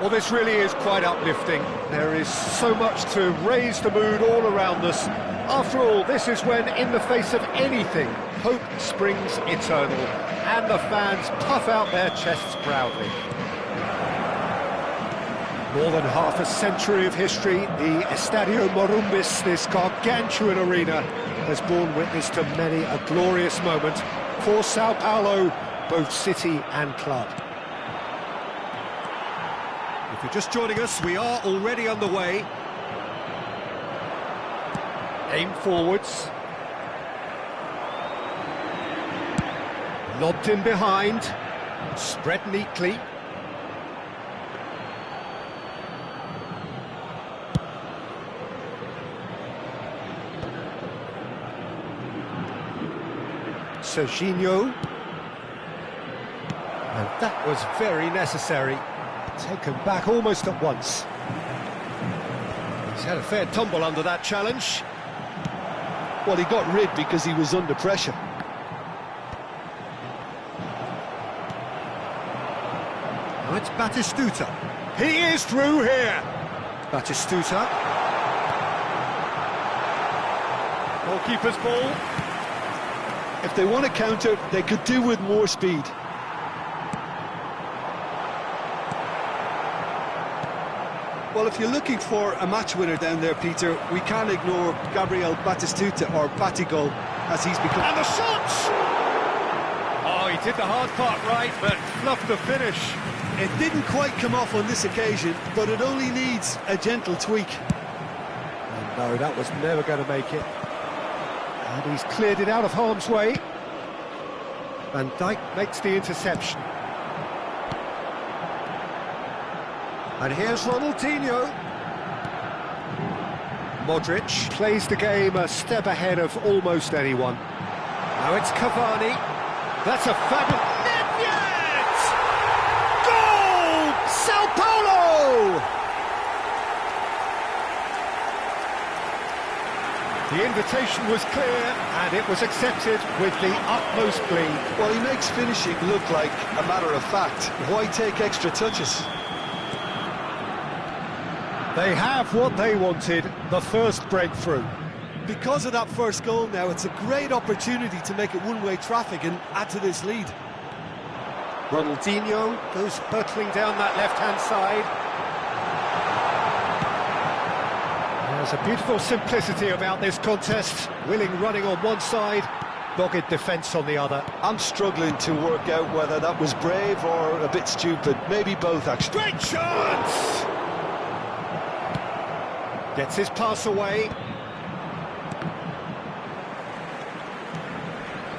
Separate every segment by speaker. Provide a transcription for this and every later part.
Speaker 1: Well, this really is quite uplifting. There is so much to raise the mood all around us. After all, this is when, in the face of anything, hope springs eternal, and the fans puff out their chests proudly. More than half a century of history, the Estadio Morumbis, this gargantuan arena, has borne witness to many a glorious moment for Sao Paulo, both city and club. If you're just joining us, we are already underway. Aim forwards. Lobbed in behind. Spread neatly. Serginho. And that was very necessary. Taken back almost at once. He's had a fair tumble under that challenge.
Speaker 2: Well, he got rid because he was under pressure.
Speaker 1: Now it's Batistuta. He is through here. Batistuta. Goalkeeper's ball.
Speaker 2: If they want to counter, they could do with more speed. Well, if you're looking for a match winner down there, Peter, we can't ignore Gabriel Batistuta, or Batigol, as he's become.
Speaker 1: And the shot! Oh, he did the hard part right, but fluffed the finish.
Speaker 2: It didn't quite come off on this occasion, but it only needs a gentle tweak.
Speaker 1: And no, that was never going to make it. And he's cleared it out of harm's way. Van Dijk makes the interception. And here's Ronaldinho. Modric plays the game a step ahead of almost anyone. Now it's Cavani. That's a fabulous... Nedved! Goal! Sao Paulo! The invitation was clear, and it was accepted with the utmost glee.
Speaker 2: Well, he makes finishing look like a matter of fact. Why take extra touches?
Speaker 1: They have what they wanted, the first breakthrough.
Speaker 2: Because of that first goal now, it's a great opportunity to make it one-way traffic and add to this lead.
Speaker 1: Ronaldinho goes hurtling down that left-hand side. There's a beautiful simplicity about this contest. Willing running on one side, dogged defence on the other.
Speaker 2: I'm struggling to work out whether that was brave or a bit stupid. Maybe both, actually.
Speaker 1: Great chance! Gets his pass away.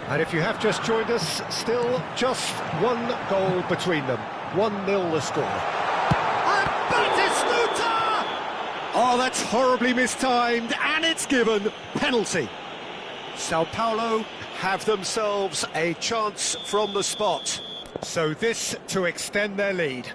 Speaker 1: And if you have just joined us, still just one goal between them. 1-0 the score. And Batistuta! Oh, that's horribly mistimed, and it's given penalty. Sao Paulo have themselves a chance from the spot. So this to extend their lead.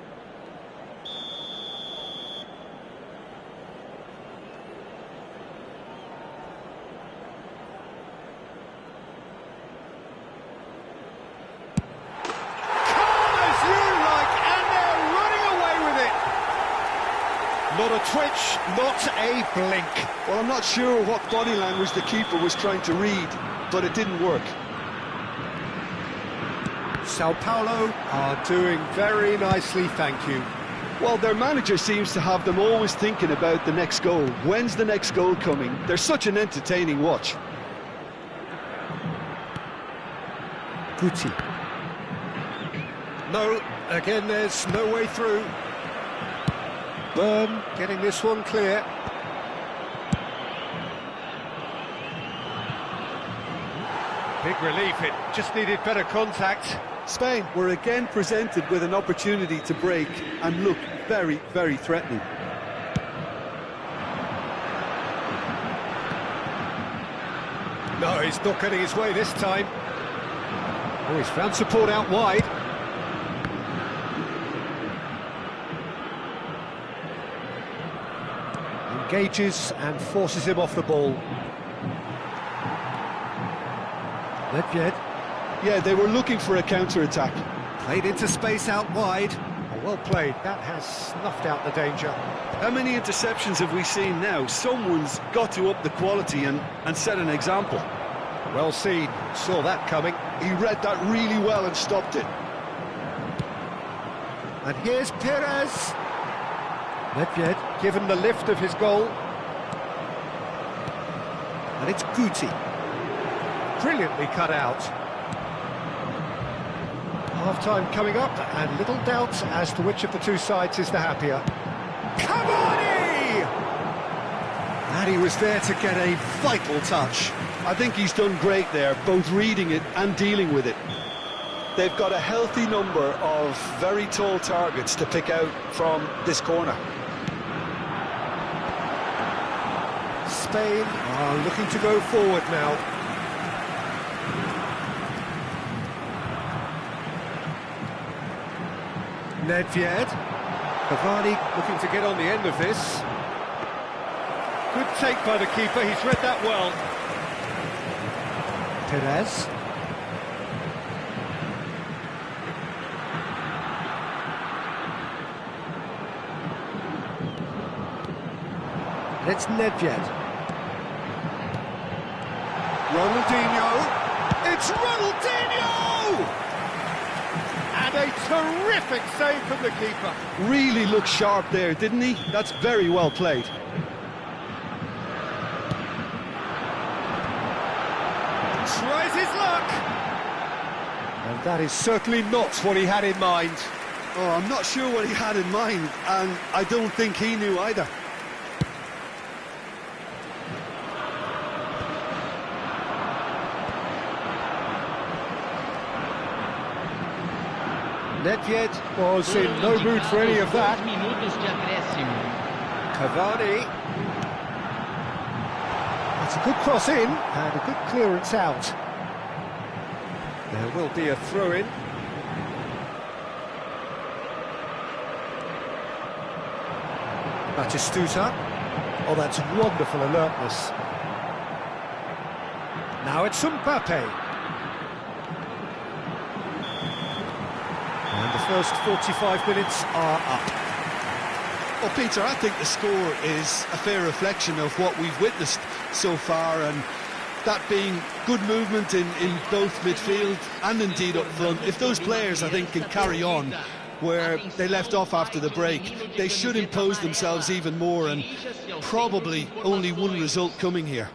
Speaker 1: Not a twitch, not a blink.
Speaker 2: Well, I'm not sure what body language the keeper was trying to read, but it didn't work.
Speaker 1: Sao Paulo are doing very nicely, thank you.
Speaker 2: Well, their manager seems to have them always thinking about the next goal. When's the next goal coming? They're such an entertaining watch.
Speaker 1: Guti. No, again, there's no way through. Byrne getting this one clear. Big relief, it just needed better contact.
Speaker 2: Spain were again presented with an opportunity to break and look very, very threatening.
Speaker 1: No, he's not getting his way this time. Oh, he's found support out wide. Engages and forces him off the ball. Nedved.
Speaker 2: Yeah, they were looking for a counter-attack.
Speaker 1: Played into space out wide. Well played, that has snuffed out the danger.
Speaker 2: How many interceptions have we seen now? Someone's got to up the quality and set an example.
Speaker 1: Well seen, saw that coming.
Speaker 2: He read that really well and stopped it.
Speaker 1: And here's Perez. Nedved given the lift of his goal. And it's Guti. Brilliantly cut out. Half-time coming up, and little doubt as to which of the two sides is the happier. Cavani!
Speaker 2: And he was there to get a vital touch. I think he's done great there, both reading it and dealing with it. They've got a healthy number of very tall targets to pick out from this corner.
Speaker 1: Spain are looking to go forward now. Nedved. Cavani looking to get on the end of this. Good take by the keeper, he's read that well. Perez. It's Nedved. Ronaldinho. It's Ronaldinho! And a terrific save from the keeper.
Speaker 2: Really looked sharp there, didn't he? That's very well played.
Speaker 1: Tries his luck. And that is certainly not what he had in mind.
Speaker 2: Oh, I'm not sure what he had in mind, and I don't think he knew either.
Speaker 1: Nedved was in no mood for any of that. Cavani. That's a good cross in and a good clearance out. There will be a throw-in. Batistuta. Oh, that's wonderful alertness. Now it's Mbappe. And the first 45 minutes are up.
Speaker 2: Well, Peter, I think the score is a fair reflection of what we've witnessed so far, and that being good movement in both midfield and indeed up front. If those players, I think, can carry on where they left off after the break, they should impose themselves even more, and probably only one result coming here.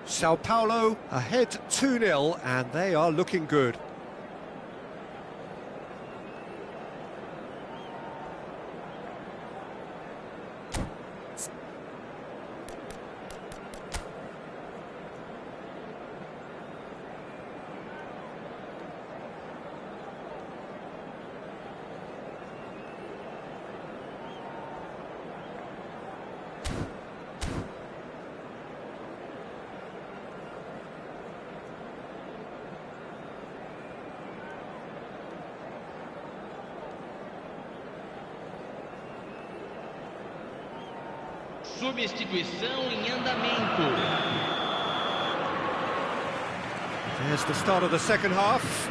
Speaker 1: Sao Paulo ahead 2-0, and they are looking good.
Speaker 3: Substituição em andamento.
Speaker 1: There's the start of the second half.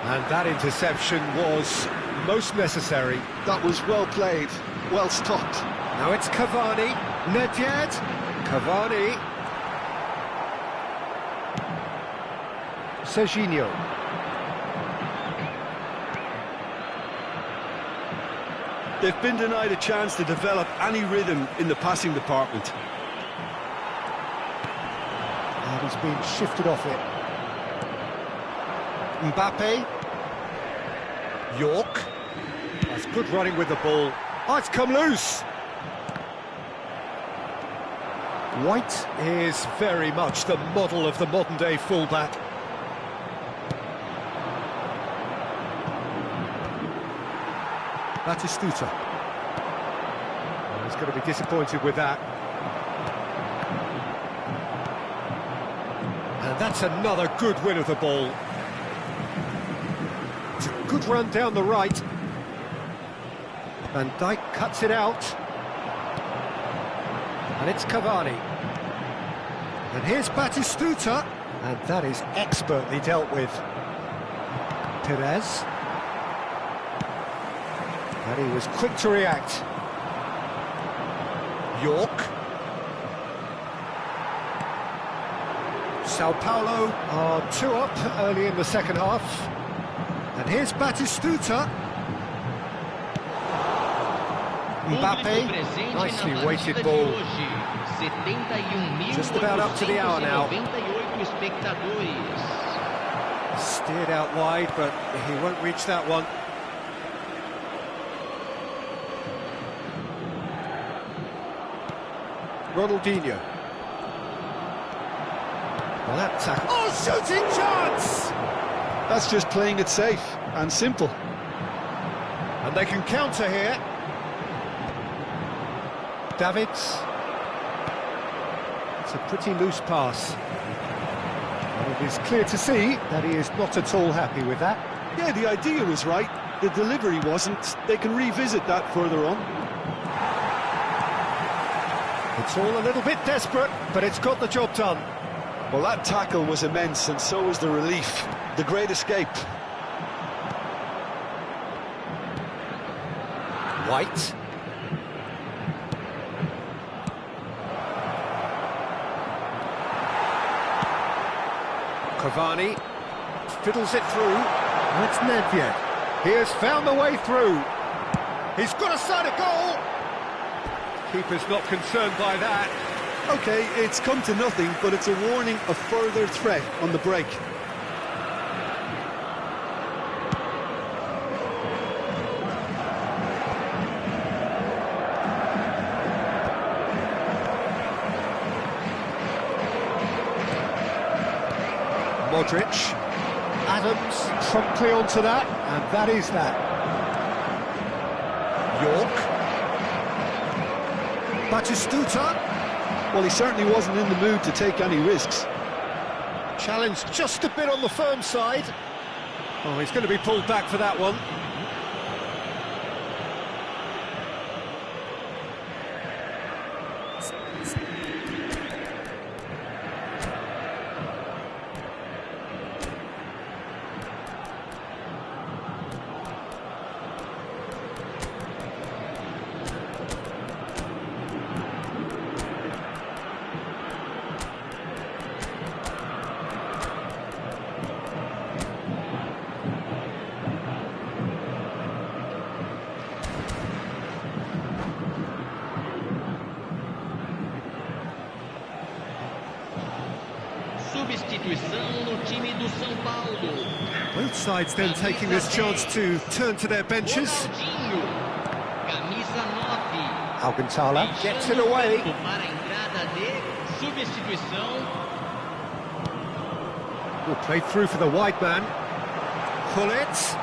Speaker 1: And that interception was most necessary.
Speaker 2: That was well played, well stopped.
Speaker 1: Now it's Cavani. Nedved. Cavani. Serginho.
Speaker 2: They've been denied a chance to develop any rhythm in the passing department.
Speaker 1: And he's been shifted off it. Mbappe. York. That's good running with the ball. Oh, it's come loose. White is very much the model of the modern-day fullback. Batistuta. He's going to be disappointed with that. And that's another good win of the ball. It's a good run down the right. Van Dijk cuts it out. And it's Cavani. And here's Batistuta. And that is expertly dealt with. Perez. And he was quick to react. York. Sao Paulo are 2 up early in the second half. And here's Batistuta. Mbappe, nicely weighted ball. Just about up to the hour now. Steered out wide, but he won't reach that one. Ronaldinho. Well, that tackle. Oh, shooting chance!
Speaker 2: That's just playing it safe and simple.
Speaker 1: And they can counter here. Davids. It's a pretty loose pass. And it is clear to see that he is not at all happy with that.
Speaker 2: Yeah, the idea was right. The delivery wasn't. They can revisit that further on.
Speaker 1: It's all a little bit desperate, but it's got the job done.
Speaker 2: Well, that tackle was immense, and so was the relief. The great escape.
Speaker 1: White. Cavani fiddles it through. That's Nedved. He has found the way through. He's got a sight of goal. Keeper's not concerned by that.
Speaker 2: OK, it's come to nothing, but it's a warning of further threat on the break.
Speaker 1: Modric. Adams promptly onto that, and that is that. York. Batistuta.
Speaker 2: Well, he certainly wasn't in the mood to take any risks.
Speaker 1: Challenged just a bit on the firm side. Oh, he's going to be pulled back for that one.
Speaker 3: Substituição no time do São Paulo.
Speaker 1: Both sides then taking this chance to turn to their benches.
Speaker 3: Ronaldinho, camisa 9.
Speaker 1: Alcantara gets it away.
Speaker 3: Para a entrada de substituição.
Speaker 1: Will play through for the wide man. Pullet.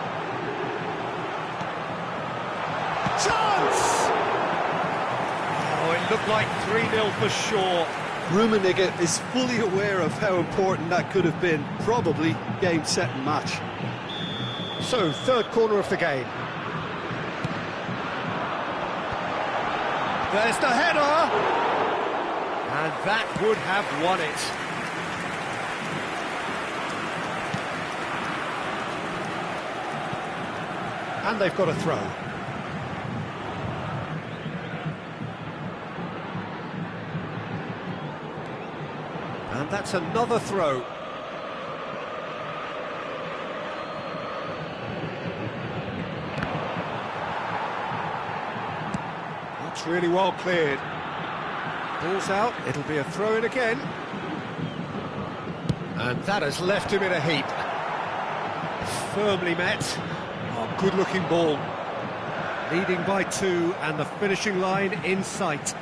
Speaker 1: Chance! Oh, it looked like 3-0 for sure.
Speaker 2: Rummenigge is fully aware of how important that could have been. Probably game, set and match.
Speaker 1: So, third corner of the game. There's the header! And that would have won it. And they've got a throw. And that's another throw. That's really well cleared. Ball's out, it'll be a throw-in again. And that has left him in a heap. Firmly met. Oh, good-looking ball. Leading by 2 and the finishing line in sight.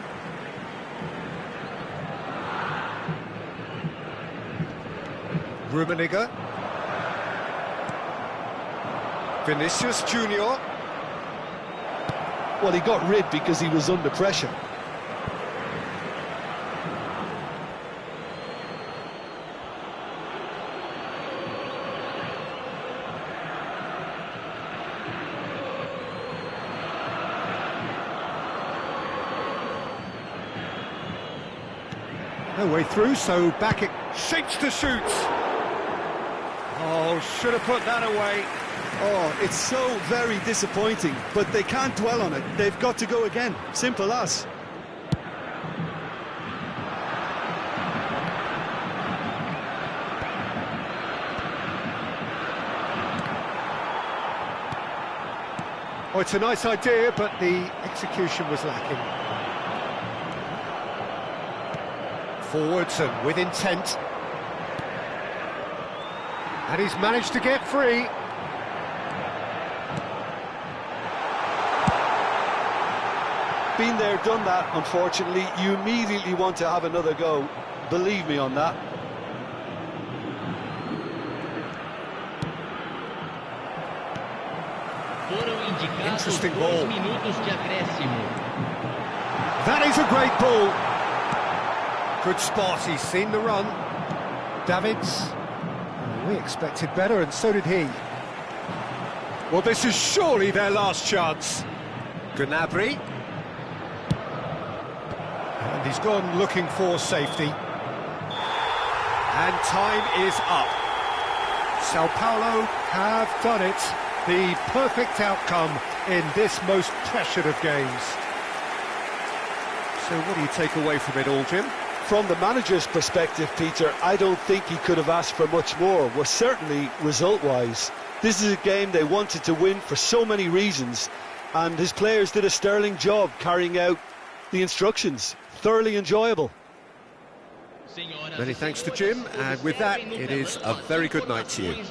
Speaker 1: Rummenigge. Vinicius Junior.
Speaker 2: Well, he got rid because he was under pressure.
Speaker 1: No way through, so back it shapes to shoot. Oh, should have put that away.
Speaker 2: Oh, it's so very disappointing, but they can't dwell on it. They've got to go again. Simple as.
Speaker 1: Oh, it's a nice idea, but the execution was lacking. Forwards and with intent. And he's managed to get free.
Speaker 2: Been there, done that, unfortunately. You immediately want to have another go. Believe me on that.
Speaker 1: Interesting ball. That is a great ball. Good spot, he's seen the run. Davids. We expected better, and so did he. Well, this is surely their last chance. Gnabry. And he's gone looking for safety. And time is up. Sao Paulo have done it. The perfect outcome in this most pressured of games. So what do you take away from it all, Jim?
Speaker 2: From the manager's perspective, Peter, I don't think he could have asked for much more. Well, certainly result-wise. This is a game they wanted to win for so many reasons, and his players did a sterling job carrying out the instructions. Thoroughly enjoyable.
Speaker 1: Many thanks to Jim, and with that, it is a very good night to you.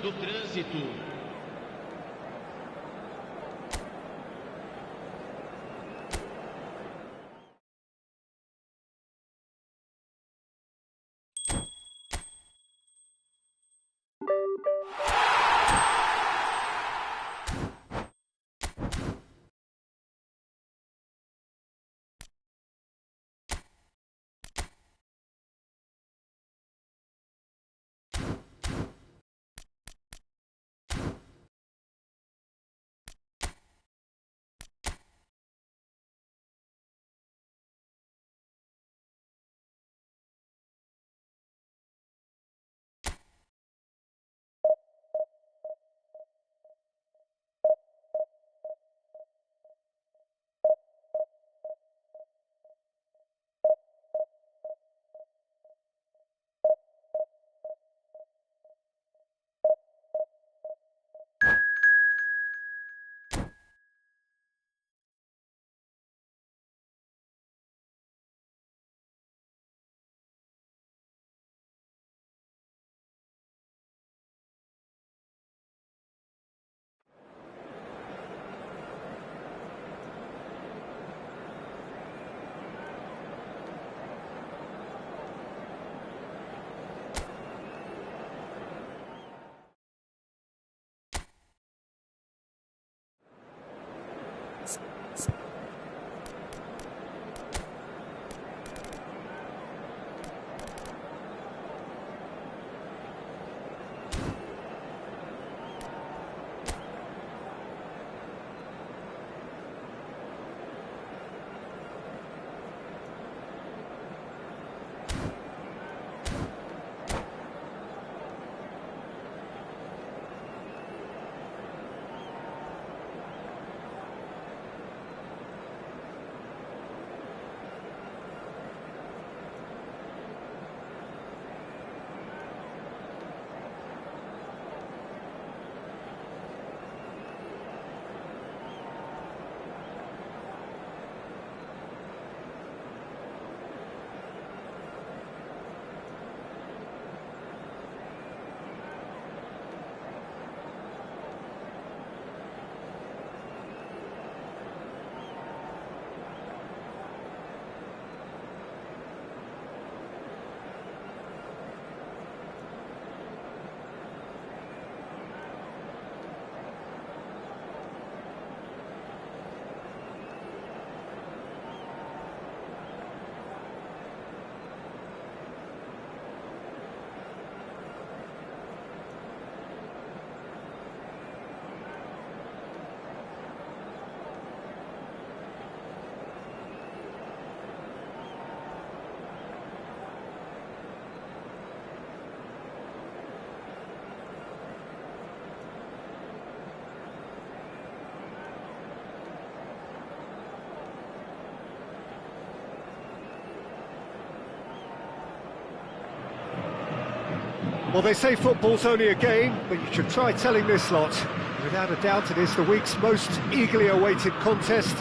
Speaker 1: Well, they say football's only a game, but you should try telling this lot. Without a doubt, it is the week's most eagerly awaited contest,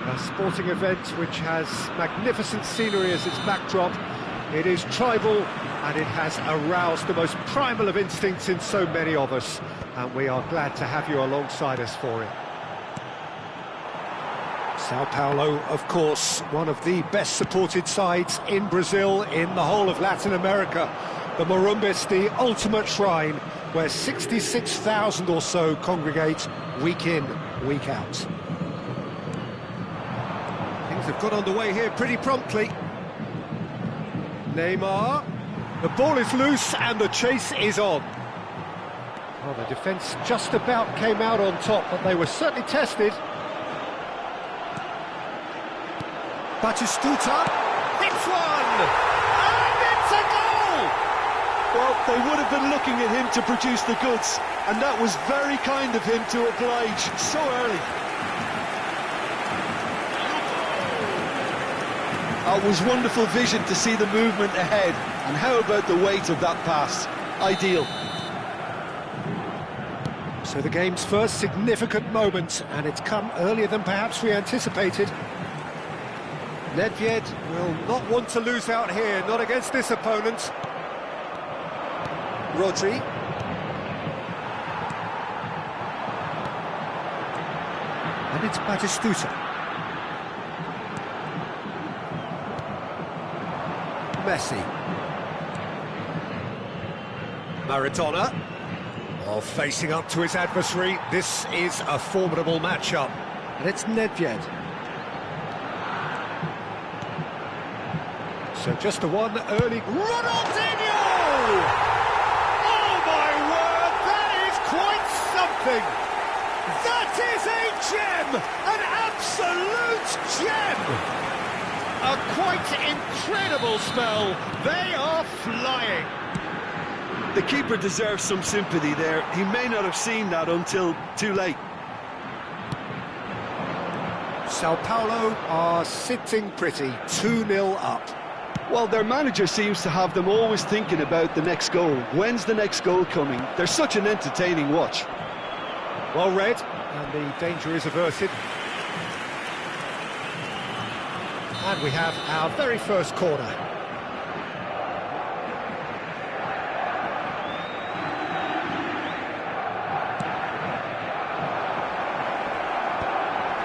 Speaker 1: a sporting event which has magnificent scenery as its backdrop. It is tribal, and it has aroused the most primal of instincts in so many of us, and we are glad to have you alongside us for it. Sao Paulo, of course, one of the best supported sides in Brazil, in the whole of Latin America. The Morumbis, the ultimate shrine, where 66,000 or so congregate week in, week out. Things have got underway here pretty promptly. Neymar, the ball is loose and the chase is on. Well, the defence just about came out on top, but they were certainly tested. Batistuta hits one, and it's a goal!
Speaker 2: Well, they would have been looking at him to produce the goods, and that was very kind of him to oblige so early. It was wonderful vision to see the movement ahead, and how about the weight of that pass? Ideal.
Speaker 1: So the game's first significant moment, and it's come earlier than perhaps we anticipated. Nedved will not want to lose out here, not against this opponent. Rodri. And it's Batistuta. Messi. Maradona. While facing up to his adversary, this is a formidable matchup. And it's Nedved. So just the one early... Ronaldinho! Oh my word, that is quite something! That is a gem! An absolute gem! A quite incredible spell. They are flying.
Speaker 2: The keeper deserves some sympathy there. He may not have seen that until too late.
Speaker 1: Sao Paulo are sitting pretty, 2-0 up.
Speaker 2: Well, their manager seems to have them always thinking about the next goal. When's the next goal coming? They're such an entertaining watch.
Speaker 1: Well read, and the danger is averted. And we have our very first corner.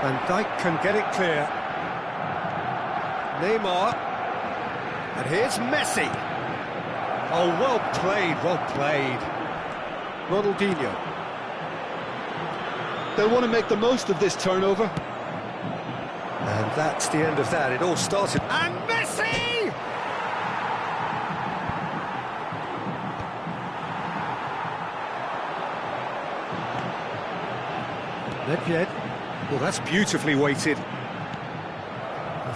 Speaker 1: Van Dijk can get it clear. Neymar. And here's Messi. Oh, well played, well played. Ronaldinho.
Speaker 2: They'll want to make the most of this turnover.
Speaker 1: And that's the end of that. It all started. And Messi! Nedved. Well, that's beautifully weighted.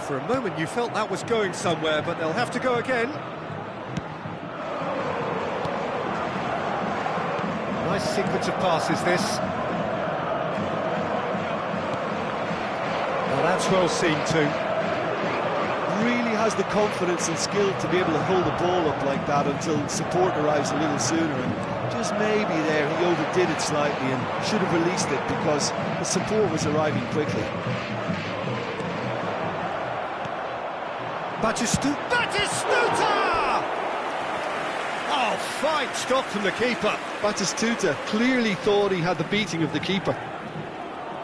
Speaker 1: For a moment you felt that was going somewhere, but they'll have to go again. Nice sequence of passes, this. Well, that's well seen too.
Speaker 2: Really has the confidence and skill to be able to hold the ball up like that until support arrives a little sooner, and just maybe there he overdid it slightly and should have released it because the support was arriving quickly.
Speaker 1: Batistuta! Oh, fine stop from the keeper.
Speaker 2: Batistuta clearly thought he had the beating of the keeper.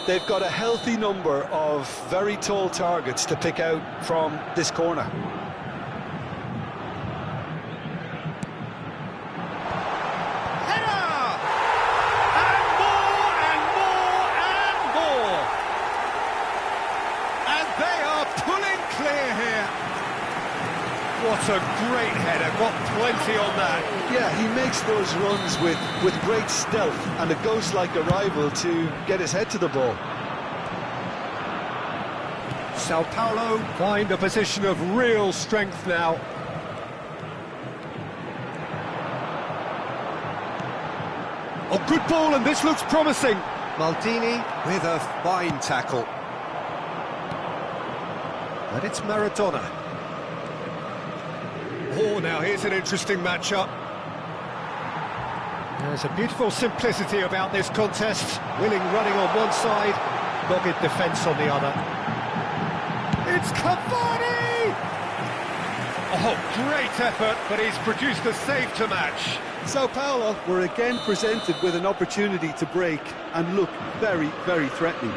Speaker 2: They've got a healthy number of very tall targets to pick out from this corner.
Speaker 1: Header! And more, and more, and more! And they are pulling clear here. What a great header, got plenty on that.
Speaker 2: Yeah, he makes those runs with great stealth and a ghost-like arrival to get his head to the ball.
Speaker 1: Sao Paulo find a position of real strength now. Oh, good ball, and this looks promising. Maldini with a fine tackle. And it's Maradona. Oh, now here's an interesting matchup. There's a beautiful simplicity about this contest. Willing running on one side, dogged defence on the other. It's Cavani! Oh, great effort, but he's produced a save to match.
Speaker 2: Sao Paulo were again presented with an opportunity to break and look very, very threatening.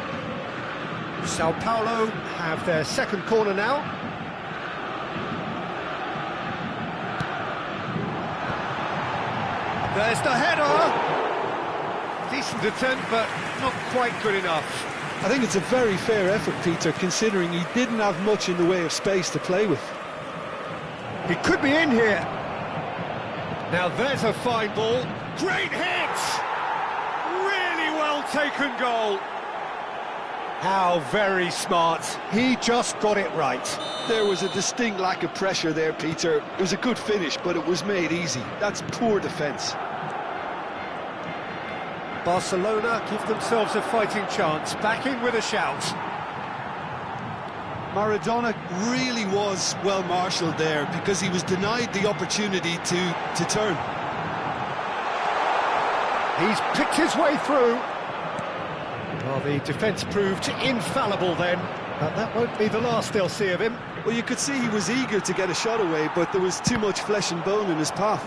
Speaker 1: Sao Paulo have their second corner now. There's the header! Decent attempt, but not quite good enough.
Speaker 2: I think it's a very fair effort, Peter, considering he didn't have much in the way of space to play with.
Speaker 1: He could be in here. Now there's a fine ball. Great hit! Really well taken goal. How very smart. He just got it right.
Speaker 2: There was a distinct lack of pressure there, Peter. It was a good finish, but it was made easy. That's poor defence.
Speaker 1: Barcelona give themselves a fighting chance, back in with a shout.
Speaker 2: Maradona really was well marshalled there because he was denied the opportunity to turn.
Speaker 1: He's picked his way through. Well, the defence proved infallible then, but that won't be the last they'll see of him.
Speaker 2: Well, you could see he was eager to get a shot away, but there was too much flesh and bone in his path.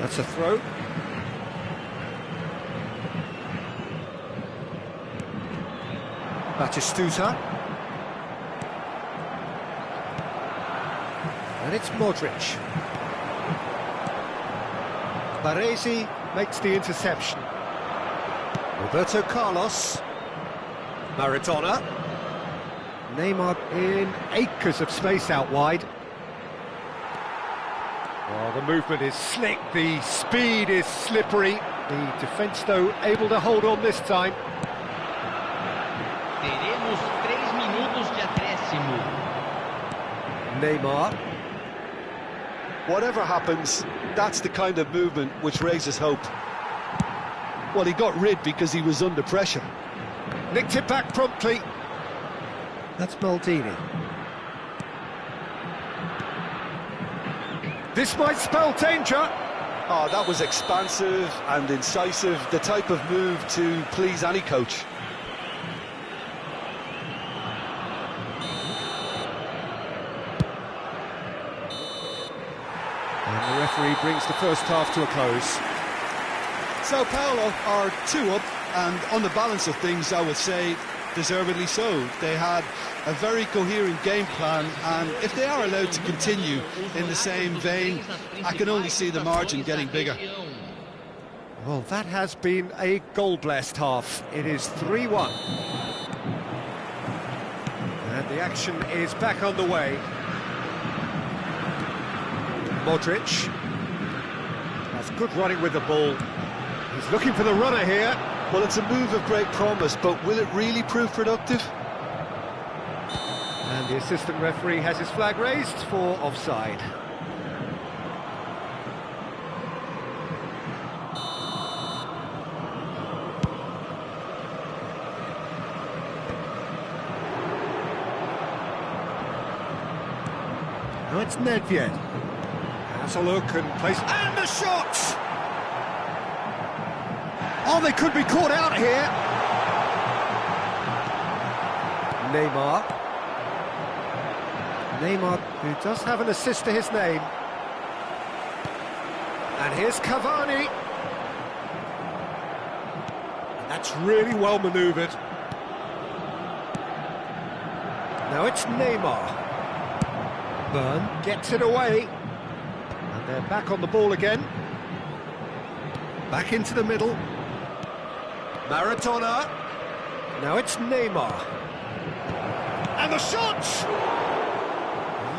Speaker 1: That's a throw. Batistuta. And it's Modric. Baresi makes the interception. Roberto Carlos. Maradona. Neymar in acres of space out wide. Oh, the movement is slick, the speed is slippery. The defence, though, able to hold on this time.
Speaker 3: Teremos 3 minutos de acréscimo.
Speaker 1: Neymar.
Speaker 2: Whatever happens, that's the kind of movement which raises hope. Well, he got rid because he was under pressure.
Speaker 1: Nicked it back promptly. That's Maldini. This might spell danger.
Speaker 2: Oh, that was expansive and incisive, the type of move to please any coach.
Speaker 1: And the referee brings the first half to a close.
Speaker 2: Sao Paulo are 2 up, and on the balance of things, I would say, deservedly so. They had a very coherent game plan, and if they are allowed to continue in the same vein, I can only see the margin getting bigger.
Speaker 1: Well, that has been a goal-blessed half. It is 3-1. And the action is back underway. Modric. That's good running with the ball. He's looking for the runner here.
Speaker 2: Well, it's a move of great promise, but will it really prove productive?
Speaker 1: And the assistant referee has his flag raised for offside. Now it's Nedved. Has a look and plays... And the shot! Oh, they could be caught out here. Neymar, who does have an assist to his name. And here's Cavani. That's really well manoeuvred. Now it's Neymar. Byrne gets it away. And they're back on the ball again. Back into the middle. Maradona. Now it's Neymar. And the shot!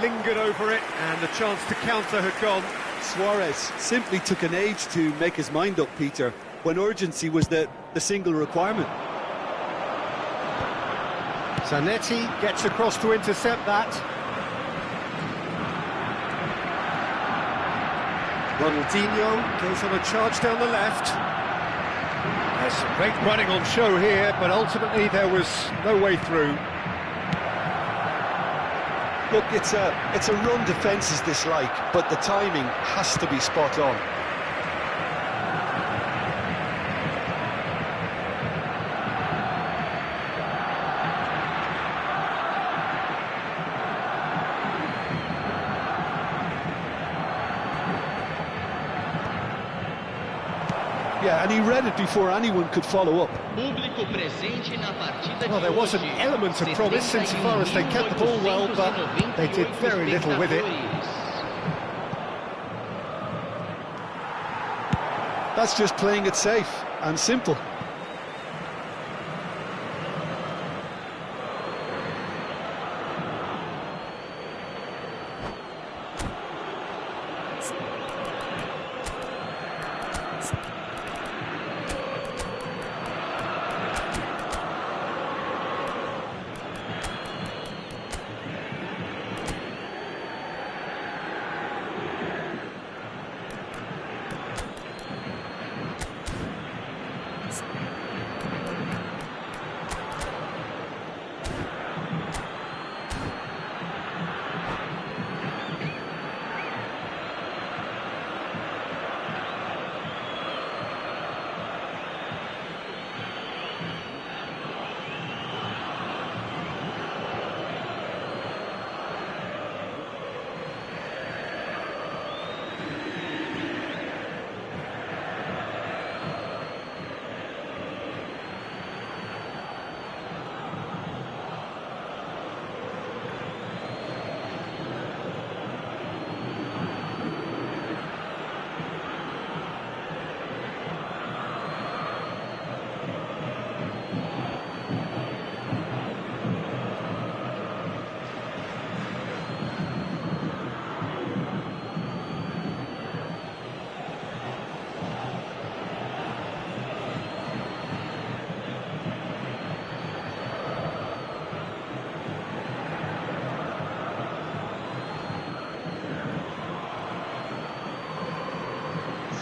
Speaker 1: Lingered over it, and the chance to counter had gone.
Speaker 2: Suarez simply took an age to make his mind up, Peter, when urgency was the single requirement.
Speaker 1: Zanetti gets across to intercept that. Ronaldinho goes on a charge down the left. There's some great running on show here, but ultimately there was no way through.
Speaker 2: Look, it's a run defence's dislike, but the timing has to be spot on. Yeah, and he read it before anyone could follow up.
Speaker 1: Well, there was an element of promise insofar as they kept the ball well, but they did very little with it.
Speaker 2: That's just playing it safe and simple.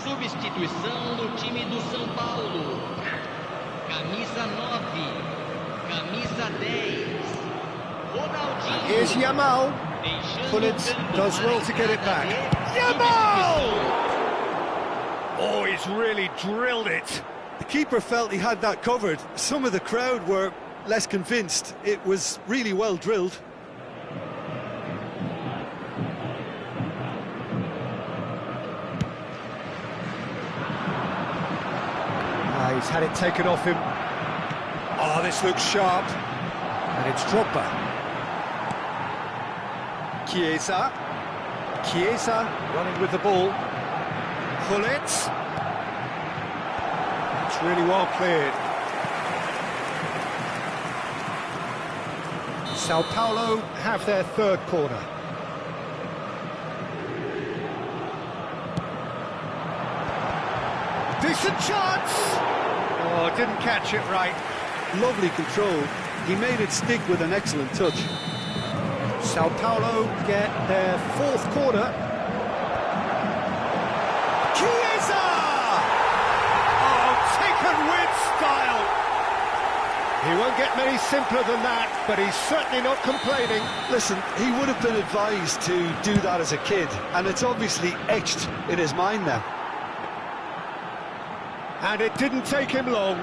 Speaker 3: Substituição no time do São Paulo. Camisa 9, camisa 10, Ronaldinho.
Speaker 1: Here's Yamal. Pullet does well to get it back. Yamal! Oh, he's really drilled it.
Speaker 2: The keeper felt he had that covered. Some of the crowd were less convinced. It was really well drilled.
Speaker 1: He's had it taken off him. Oh, this looks sharp. And it's Drogba. Chiesa. Chiesa running with the ball. Pullet. It's really well cleared. Sao Paulo have their third corner. Decent chance! Oh, didn't catch it right.
Speaker 2: Lovely control. He made it stick with an excellent touch.
Speaker 1: Sao Paulo get their fourth corner. Chiesa! Oh, taken with style. He won't get many simpler than that, but he's certainly not complaining.
Speaker 2: Listen, he would have been advised to do that as a kid, and it's obviously etched in his mind now.
Speaker 1: And it didn't take him long.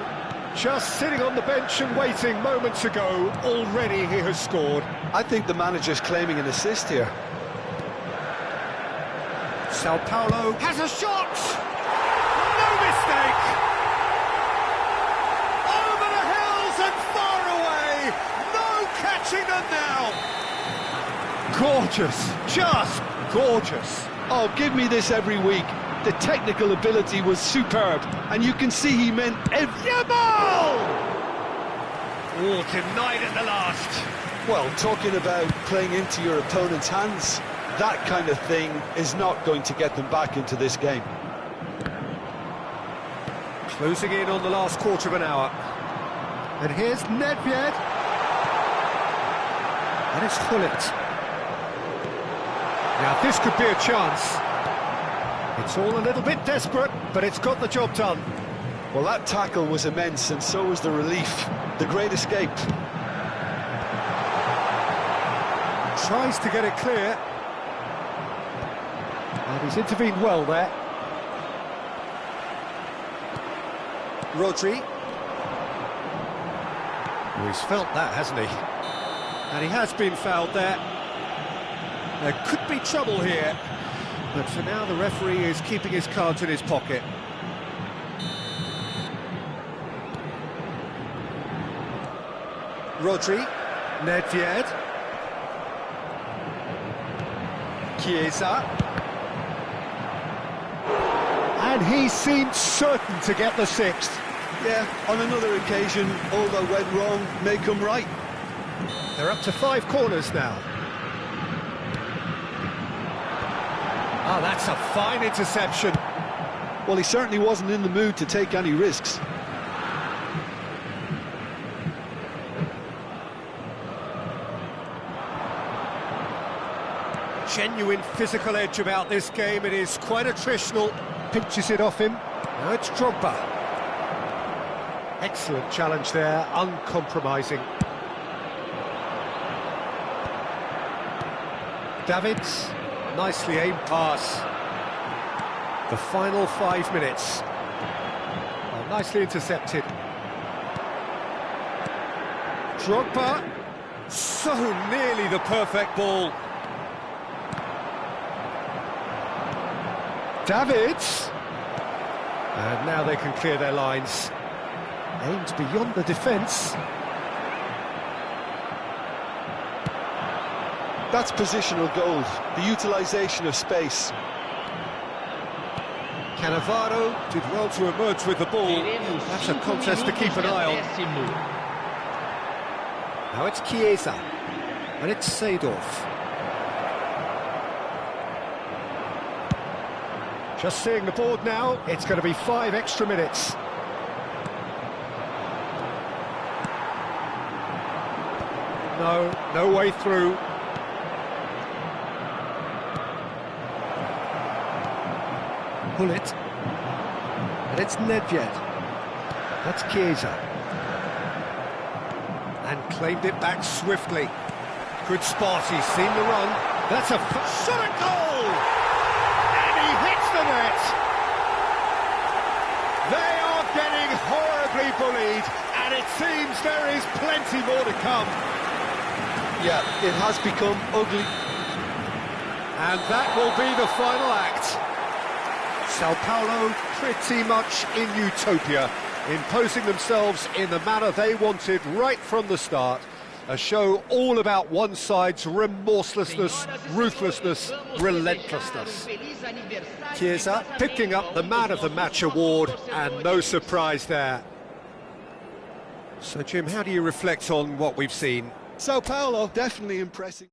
Speaker 1: Just sitting on the bench and waiting moments ago, already he has scored.
Speaker 2: I think the manager's claiming an assist here.
Speaker 1: Sao Paulo has a shot! No mistake! Over the hills and far away! No catching them now! Gorgeous, just gorgeous.
Speaker 2: Oh, give me this every week. The technical ability was superb, and you can see he meant every...
Speaker 1: Yamal! Oh, denied at the last.
Speaker 2: Well, talking about playing into your opponent's hands, that kind of thing is not going to get them back into this game.
Speaker 1: Closing in on the last quarter of an hour. And here's Nedved. And it's Pullet. Now, this could be a chance. It's all a little bit desperate, but it's got the job done.
Speaker 2: Well, that tackle was immense, and so was the relief. The great escape.
Speaker 1: Tries to get it clear. And he's intervened well there. Rodri. Oh, he's felt that, hasn't he? And he has been fouled there. There could be trouble here. But for now, the referee is keeping his cards in his pocket. Rodri. Nedved. Chiesa. And he seemed certain to get the sixth.
Speaker 2: Yeah, on another occasion, all that went wrong may come right.
Speaker 1: They're up to 5 corners now. Oh, that's a fine interception.
Speaker 2: Well, he certainly wasn't in the mood to take any risks.
Speaker 1: Genuine physical edge about this game. It is quite attritional. Pinches it off him. Now it's Drogba. Excellent challenge there, uncompromising. Davids, nicely aimed pass. The final 5 minutes. Oh, nicely intercepted. Drogba, so nearly the perfect ball. Davids, and now they can clear their lines. Aimed beyond the defence.
Speaker 2: That's positional goal, the utilisation of space.
Speaker 1: Cannavaro did well to emerge with the ball. That's a contest to keep an eye on. Now it's Chiesa, and it's Seedorf. Just seeing the board now, it's going to be 5 extra minutes. No way through. Pull it. And it's Nedved. That's Chiesa. And claimed it back swiftly. Good spot, he's seen the run. That's a shot at goal! And he hits the net! They are getting horribly bullied, and it seems there is plenty more to come.
Speaker 2: Yeah, it has become ugly.
Speaker 1: And that will be the final act. Sao Paulo pretty much in utopia, imposing themselves in the manner they wanted right from the start. A show all about one side's remorselessness, ruthlessness, relentlessness. Chiesa picking up the Man of the Match award, and no surprise there. So, Jim, how do you reflect on what we've seen?
Speaker 2: Sao Paulo, definitely impressive.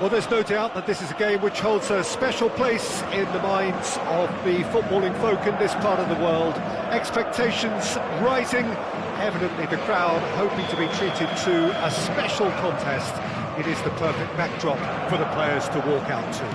Speaker 1: Well, there's no doubt that this is a game which holds a special place in the minds of the footballing folk in this part of the world. Expectations rising, evidently the crowd hoping to be treated to a special contest. It is the perfect backdrop for the players to walk out to.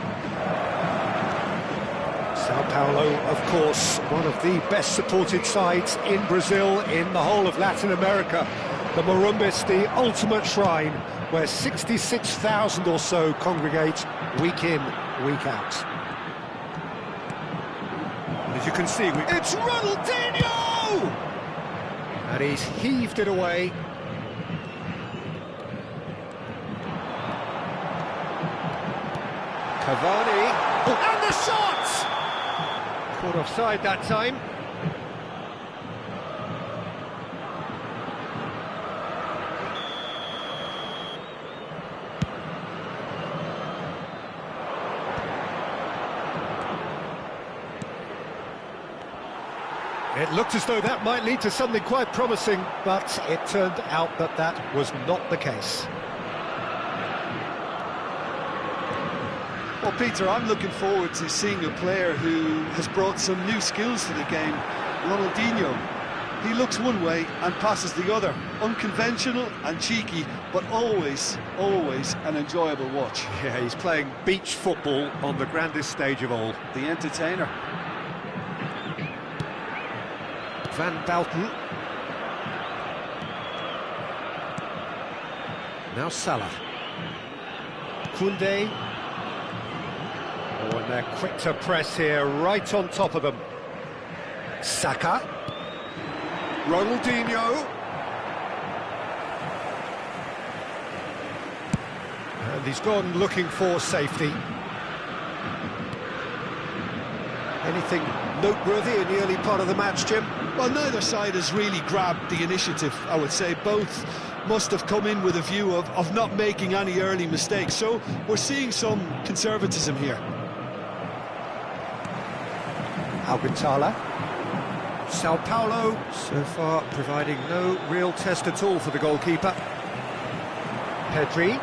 Speaker 1: Sao Paulo, of course, one of the best supported sides in Brazil, in the whole of Latin America. The Morumbis, the ultimate shrine, where 66,000 or so congregate week in, week out. As you can see, it's Ronaldinho! And he's heaved it away. Cavani, and the shot! Caught offside that time. It looked as though that might lead to something quite promising, but it turned out that that was not the case.
Speaker 2: Well, Peter, I'm looking forward to seeing a player who has brought some new skills to the game. Ronaldinho. He looks one way and passes the other. Unconventional and cheeky, but always, always an enjoyable watch.
Speaker 1: Yeah, he's playing beach football on the grandest stage of all.
Speaker 2: The entertainer.
Speaker 1: Van Balten. Now Salah. Koundé. Oh, and they're quick to press here, right on top of them. Saka. Ronaldinho. And he's gone looking for safety. Anything noteworthy in the early part of the match, Jim?
Speaker 2: Well, neither side has really grabbed the initiative, I would say. Both must have come in with a view of not making any early mistakes. So we're seeing some conservatism here.
Speaker 1: Alcantara. Sao Paulo, so far providing no real test at all for the goalkeeper. Pedri.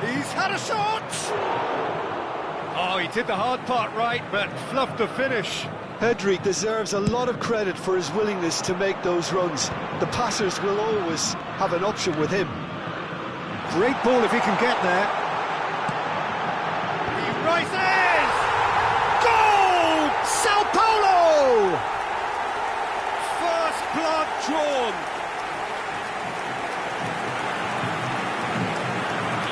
Speaker 1: He's had a shot! Oh, he did the hard part right, but fluffed the finish.
Speaker 2: Pedri deserves a lot of credit for his willingness to make those runs. The passers will always have an option with him.
Speaker 1: Great ball if he can get there. He rises! Goal! Sao Paulo! First blood drawn.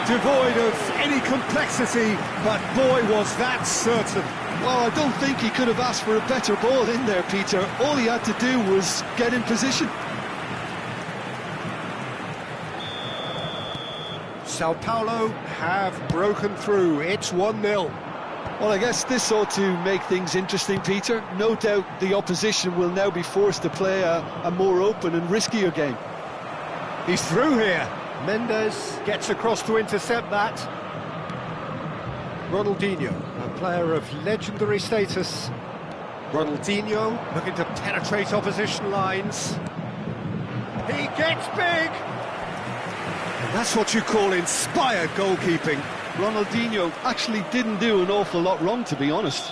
Speaker 1: Devoid of any complexity, but boy was that certain.
Speaker 2: Well, I don't think he could have asked for a better ball in there, Peter. All he had to do was get in position.
Speaker 1: Sao Paulo have broken through. It's 1-0.
Speaker 2: Well, I guess this ought to make things interesting, Peter. No doubt the opposition will now be forced to play a more open and riskier game.
Speaker 1: He's through here. Mendes gets across to intercept that. Ronaldinho, a player of legendary status. Ronaldinho looking to penetrate opposition lines. He gets big! And that's what you call inspired goalkeeping.
Speaker 2: Ronaldinho actually didn't do an awful lot wrong, to be honest.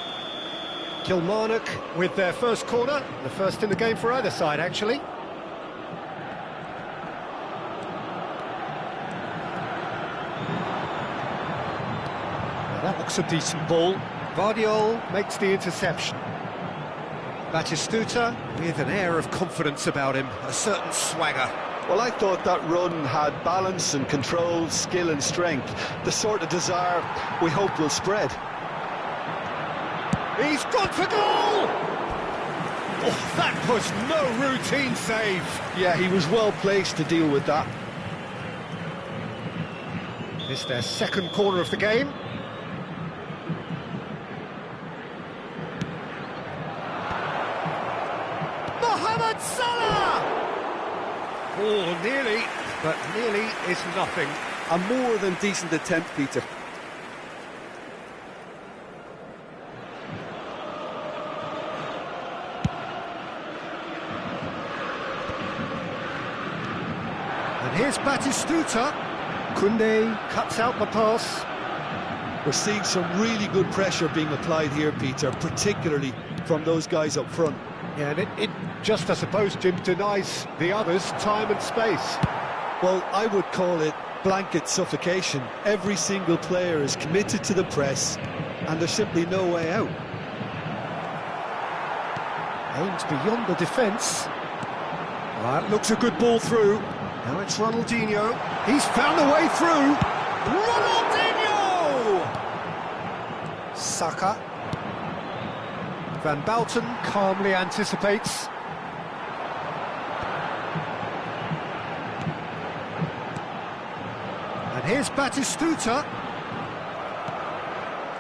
Speaker 1: Kilmarnock with their first corner, the first in the game for either side, actually. That looks a decent ball. Vardiol makes the interception. Batistuta with an air of confidence about him, a certain swagger.
Speaker 2: Well, I thought that run had balance and control, skill and strength, the sort of desire we hope will spread.
Speaker 1: He's gone for goal! Oh, that was no routine save.
Speaker 2: Yeah, he was well placed to deal with that.
Speaker 1: It's their second corner of the game. Salah! Oh, nearly, but nearly is nothing.
Speaker 2: A more than decent attempt, Peter.
Speaker 1: And here's Batistuta. Koundé cuts out the pass.
Speaker 2: We're seeing some really good pressure being applied here, Peter, particularly from those guys up front.
Speaker 1: Yeah, and it just, I suppose, Jim, denies the others time and space.
Speaker 2: Well, I would call it blanket suffocation. Every single player is committed to the press, and there's simply no way out.
Speaker 1: Aims beyond the defence. That looks a good ball through. Now it's Ronaldinho. He's found a way through. Ronaldinho! Saka. Van Bouten calmly anticipates. And here's Batistuta.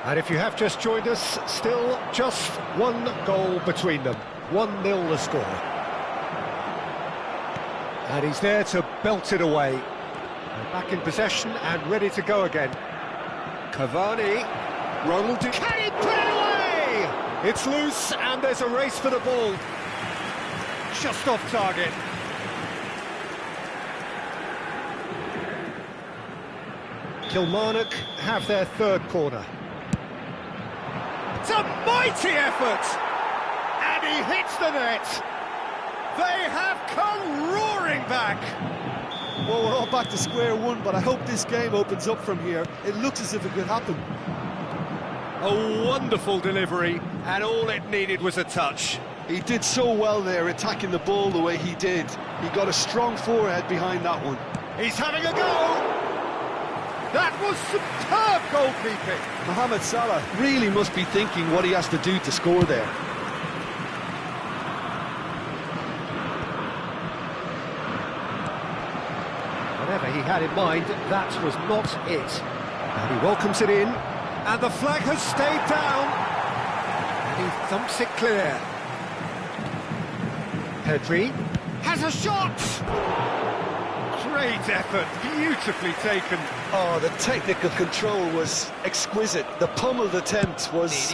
Speaker 1: And if you have just joined us, still just one goal between them. 1-0 the score. And he's there to belt it away. And back in possession and ready to go again. Cavani. Ronaldinho. Can he put it away? It's loose and there's a race for the ball. Just off target. Kilmarnock have their third corner. It's a mighty effort! And he hits the net! They have come roaring back!
Speaker 2: Well, we're all back to square one, but I hope this game opens up from here. It looks as if it could happen.
Speaker 1: A wonderful delivery, and all it needed was a touch.
Speaker 2: He did so well there, attacking the ball the way he did. He got a strong forehead behind that one.
Speaker 1: He's having a go! That was superb goalkeeping!
Speaker 2: Mohamed Salah really must be thinking what he has to do to score there.
Speaker 1: Whatever he had in mind, that was not it. And he welcomes it in, and the flag has stayed down. And he thumps it clear. Pedri has a shot! Great effort, beautifully taken.
Speaker 2: Oh, the technical control was exquisite. The pummeled attempt was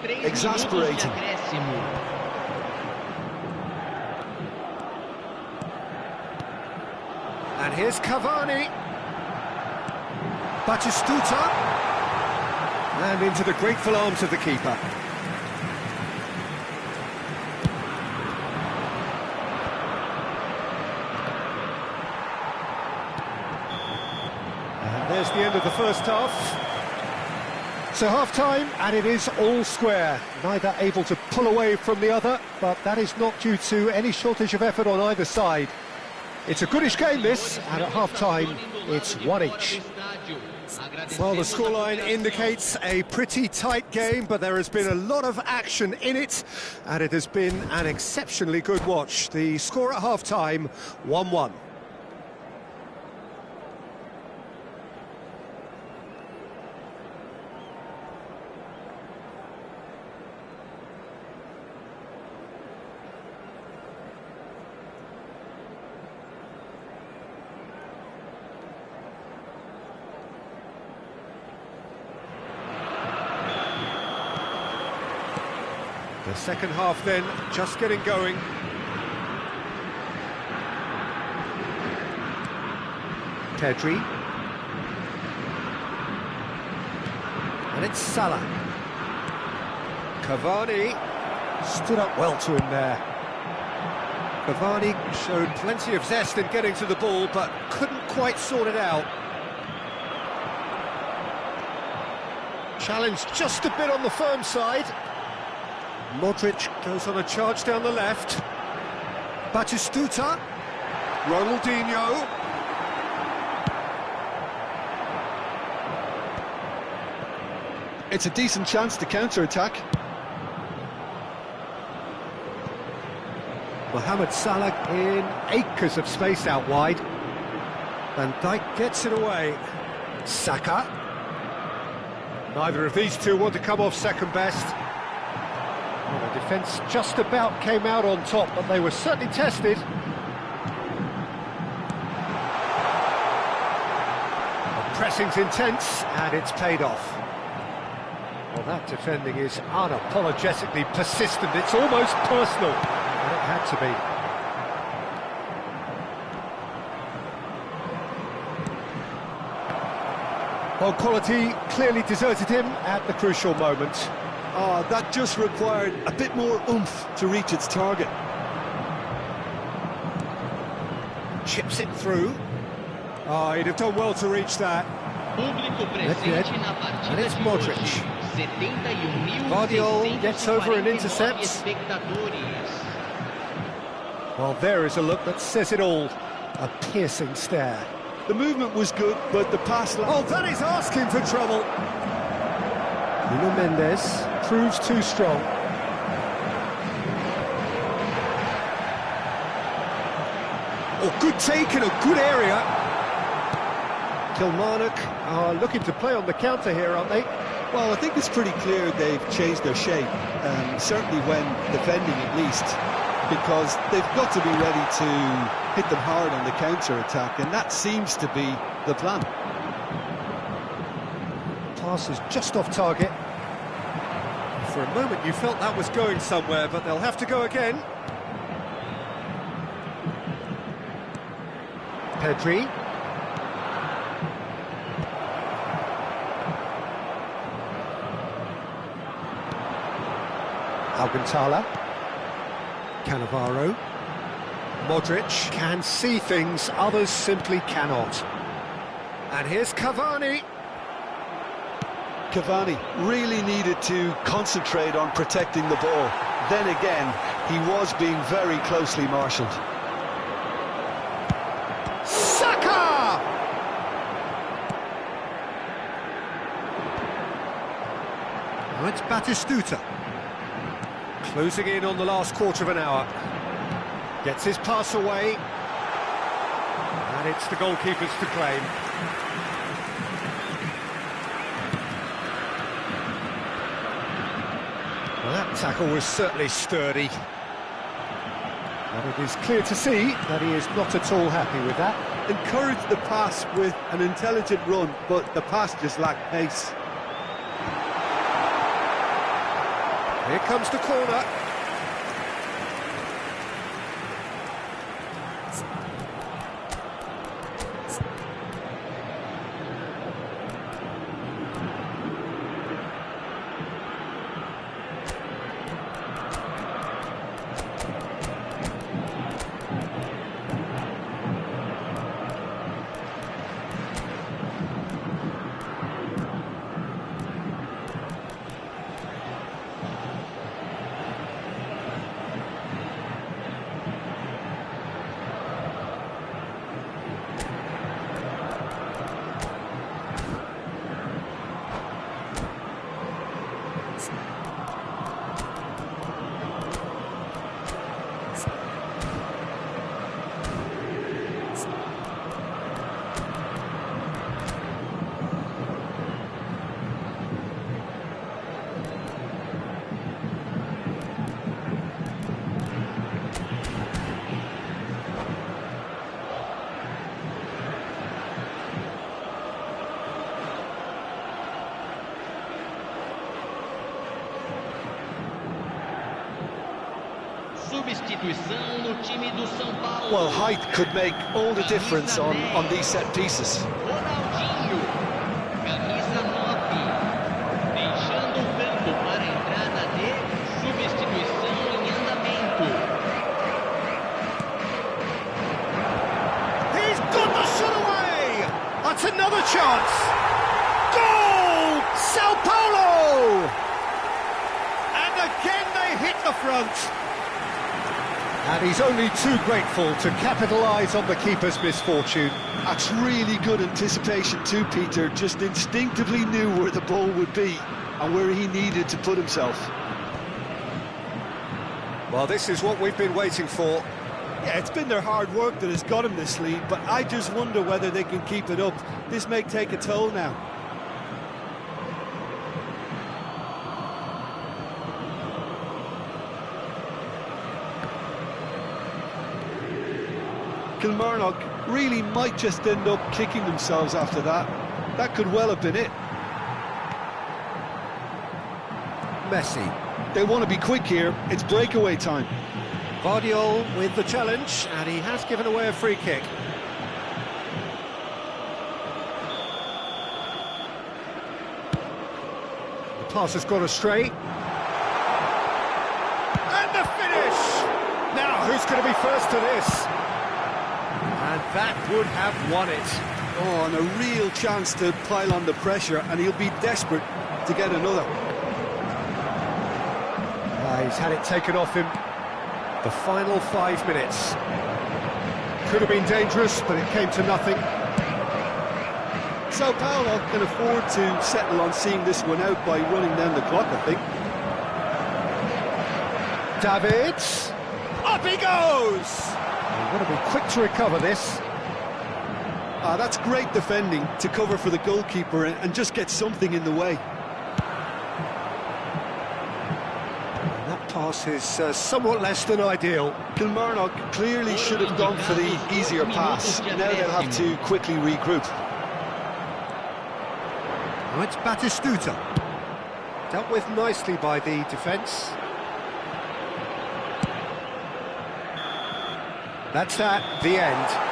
Speaker 2: exasperating.
Speaker 1: And here's Cavani. Batistuta. And into the grateful arms of the keeper. There's the end of the first half. So half-time, and it is all square. Neither able to pull away from the other, but that is not due to any shortage of effort on either side. It's a goodish game, this, and at half-time, it's one each. Well, the scoreline indicates a pretty tight game, but there has been a lot of action in it, and it has been an exceptionally good watch. The score at half-time, 1-1. The second half then, just getting going. Pedri. And it's Salah. Cavani stood up well to him there. Cavani showed plenty of zest in getting to the ball, but couldn't quite sort it out. Challenged just a bit on the firm side. Modric goes on a charge down the left. Batistuta. Ronaldinho.
Speaker 2: It's a decent chance to counter-attack.
Speaker 1: Mohamed Salah in acres of space out wide. Van Dijk gets it away. Saka. Neither of these two want to come off second best. Well, the defence just about came out on top, but they were certainly tested. The pressing's intense, and it's paid off. Well, that defending is unapologetically persistent. It's almost personal, and it had to be. Well, quality clearly deserted him at the crucial moment.
Speaker 2: Oh, that just required a bit more oomph to reach its target.
Speaker 1: Chips it through. Oh, he'd have done well to reach that.
Speaker 3: Público presente na partida
Speaker 1: And it's
Speaker 3: de
Speaker 1: Modric.
Speaker 3: hoje. 71.649
Speaker 1: Guardiola gets over and intercepts.
Speaker 3: espectadores.
Speaker 1: Well, there is a look that says it all. A piercing stare.
Speaker 2: The movement was good, but the pass...
Speaker 1: Oh, that is asking for trouble. Nuno Mendes proves too strong. Oh, good take in a good area. Kilmarnock are looking to play on the counter here, aren't they?
Speaker 2: Well, I think it's pretty clear they've changed their shape, certainly when defending at least, because they've got to be ready to hit them hard on the counter-attack, and that seems to be the plan.
Speaker 1: Pass is just off target. For a moment you felt that was going somewhere, but they'll have to go again. Pedri. Alcantara. Cannavaro. Modric can see things others simply cannot. And here's Cavani.
Speaker 2: Cavani really needed to concentrate on protecting the ball. Then again, he was being very closely marshalled.
Speaker 1: Saka! Now it's Batistuta. Closing in on the last quarter of an hour. Gets his pass away. And it's the goalkeepers to claim. Well, that tackle was certainly sturdy. But it is clear to see that he is not at all happy with that.
Speaker 2: Encouraged the pass with an intelligent run, but the pass just lacked pace.
Speaker 1: Here comes the corner.
Speaker 3: Substituição no time do São Paulo.
Speaker 2: Well, height could make all the difference on these set pieces.
Speaker 3: Ronaldinho, camisa 9, deixando o campo para a entrada de substituição em andamento.
Speaker 1: He's got the shot away! That's another chance! Goal! Sao Paulo! And again they hit the front. And he's only too grateful to capitalise on the keeper's misfortune.
Speaker 2: That's really good anticipation too, Peter. Just instinctively knew where the ball would be and where he needed to put himself.
Speaker 1: Well, this is what we've been waiting for.
Speaker 2: Yeah, it's been their hard work that has got him this lead, but I just wonder whether they can keep it up. This may take a toll now. Kilmarnock really might just end up kicking themselves after that. That could well have been it.
Speaker 1: Messi.
Speaker 2: They want to be quick here. It's breakaway time.
Speaker 1: Guardiola with the challenge, and he has given away a free kick. pass has gone astray. And the finish! Now, who's going to be first to this? And that would have won it.
Speaker 2: Oh, and a real chance to pile on the pressure, and he'll be desperate to get another.
Speaker 1: He's had it taken off him. The final 5 minutes. Could have been dangerous, but it came to nothing.
Speaker 2: Sao Paulo can afford to settle on seeing this one out by running down the clock, I think.
Speaker 1: Davids. Up he goes! He's got to be quick to recover this.
Speaker 2: That's great defending to cover for the goalkeeper and just get something in the way.
Speaker 1: And that pass is somewhat less than ideal.
Speaker 2: Kilmarnock clearly should have gone for the easier pass. Now they'll have to quickly regroup.
Speaker 1: Now it's Batistuta. Dealt with nicely by the defence. That's the end.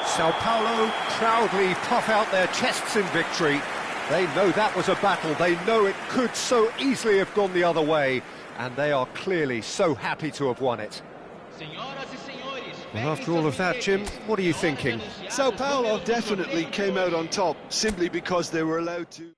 Speaker 1: Sao Paulo proudly puff out their chests in victory. They know that was a battle. They know it could so easily have gone the other way. And they are clearly so happy to have won it. Well, after all of that, Jim, what are you thinking?
Speaker 2: Sao Paulo definitely came out on top simply because they were allowed to...